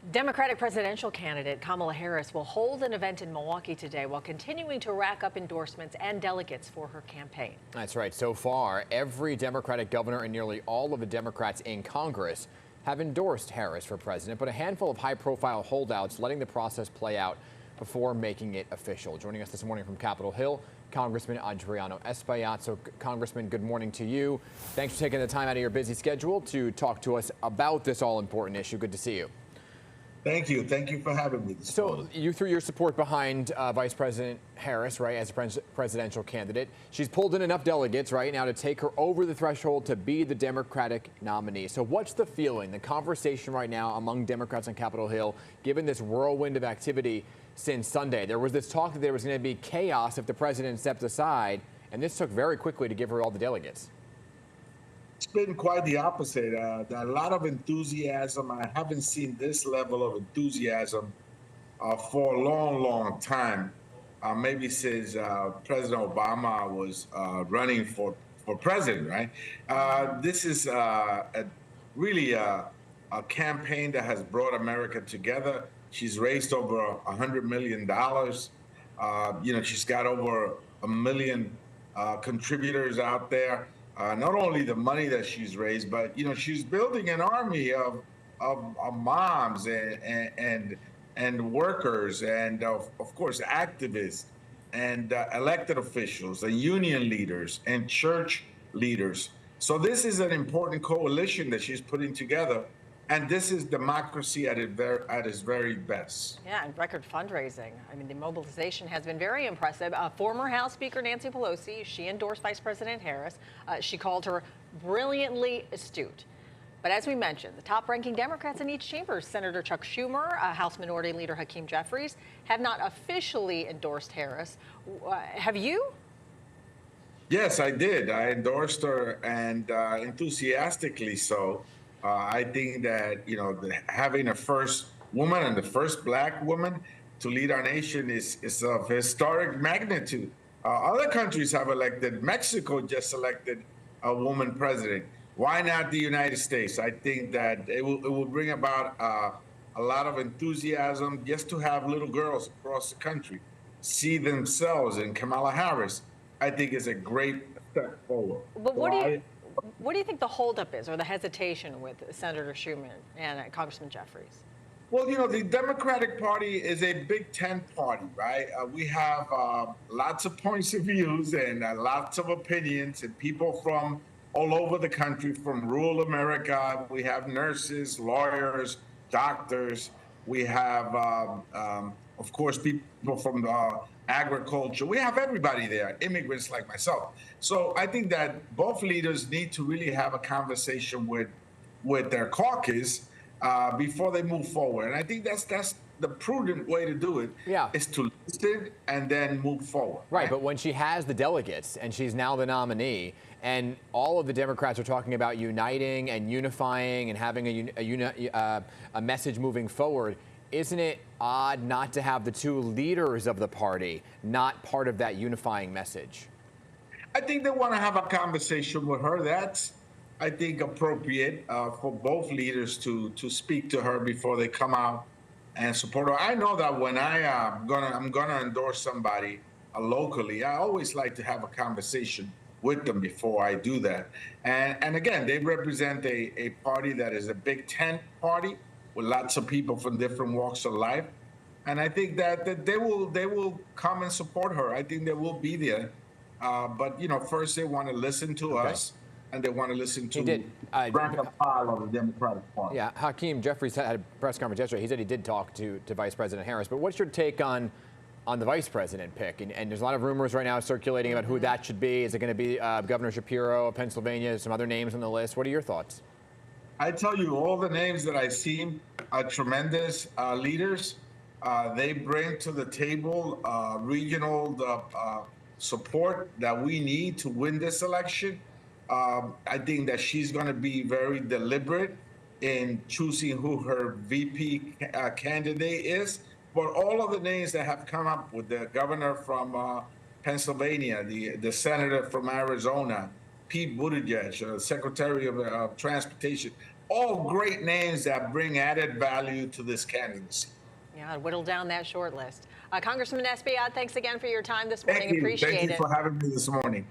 Democratic presidential candidate Kamala Harris will hold an event in Milwaukee today while continuing to rack up endorsements and delegates for her campaign. That's right. So far, every Democratic governor and nearly all of the Democrats in Congress have endorsed Harris for president, but a handful of high-profile holdouts letting the process play out before making it official. Joining us this morning from Capitol Hill, Congressman Adriano Espaillat. So, Congressman, good morning to you. Thanks for taking the time out of your busy schedule to talk to us about this all-important issue. Good to see you. Thank you. Thank you for having me this morning. You threw your support behind Vice President Harris, right, as a presidential candidate. She's pulled in enough delegates right now to take her over the threshold to be the Democratic nominee. So what's the feeling, the conversation right now among Democrats on Capitol Hill, given this whirlwind of activity since Sunday? There was this talk that there was going to be chaos if the president stepped aside, and this took very quickly to give her all the delegates. It's been quite the opposite. A lot of enthusiasm. I haven't seen this level of enthusiasm for a long, long time. Maybe since President Obama was running for president, right? This is really a campaign that has brought America together. She's raised over $100 million. She's got over 1 million contributors out there. Not only the money that she's raised, but she's building an army of moms and workers and of course activists and elected officials and union leaders and church leaders. So this is an important coalition that she's putting together. And this is democracy at its very best. Yeah, and record fundraising. I mean, the mobilization has been very impressive. Former House Speaker Nancy Pelosi, she endorsed Vice President Harris. She called her brilliantly astute. But as we mentioned, the top-ranking Democrats in each chamber, Senator Chuck Schumer, House Minority Leader Hakeem Jeffries, have not officially endorsed Harris. Have you? Yes, I did. I endorsed her, and enthusiastically so. I think that, having a first woman and the first black woman to lead our nation is of historic magnitude. Other countries have elected. Mexico just elected a woman president. Why not the United States? I think that it will bring about a lot of enthusiasm just to have little girls across the country see themselves in Kamala Harris. I think is a great step forward. But what do you think the holdup is, or the hesitation with Senator Schumer and Congressman Jeffries? Well, the Democratic Party is a Big Ten party, right? We have lots of points of views and lots of opinions, and people from all over the country, from rural America. We have nurses, lawyers, doctors. We have, of course, people from agriculture. We have everybody there, immigrants like myself. So I think that both leaders need to really have a conversation with their caucus before they move forward. And I think that's the prudent way to do it, is to listen and then move forward. Right, but when she has the delegates and she's now the nominee, and all of the Democrats are talking about uniting and unifying and having a message moving forward, isn't it odd not to have the two leaders of the party not part of that unifying message? I think they want to have a conversation with her. That's, I think, appropriate for both leaders to speak to her before they come out and support her. I know that when I'm gonna endorse somebody locally, I always like to have a conversation with them before I do that. And again, they represent a party that is a Big Ten party with lots of people from different walks of life. And I think that they will come and support her. I think they will be there. But, first they want to listen to us, and they want to listen to the rank and file of the Democratic Party. Yeah, Hakeem Jeffries had a press conference yesterday. He said he did talk to Vice President Harris. But what's your take on the vice president pick? And there's a lot of rumors right now circulating about who that should be. Is it going to be Governor Shapiro of Pennsylvania, some other names on the list? What are your thoughts? I tell you, all the names that I've seen are tremendous leaders. They bring to the table regional support that we need to win this election. I think that she's going to be very deliberate in choosing who her VP candidate is. But all of the names that have come up, with the governor from Pennsylvania, the senator from Arizona, Pete Buttigieg, Secretary of Transportation, all great names that bring added value to this candidacy. Yeah, whittle down that short list. Congressman Espaillat, thanks again for your time this morning. Thank you. Appreciate Thank you it. for having me this morning.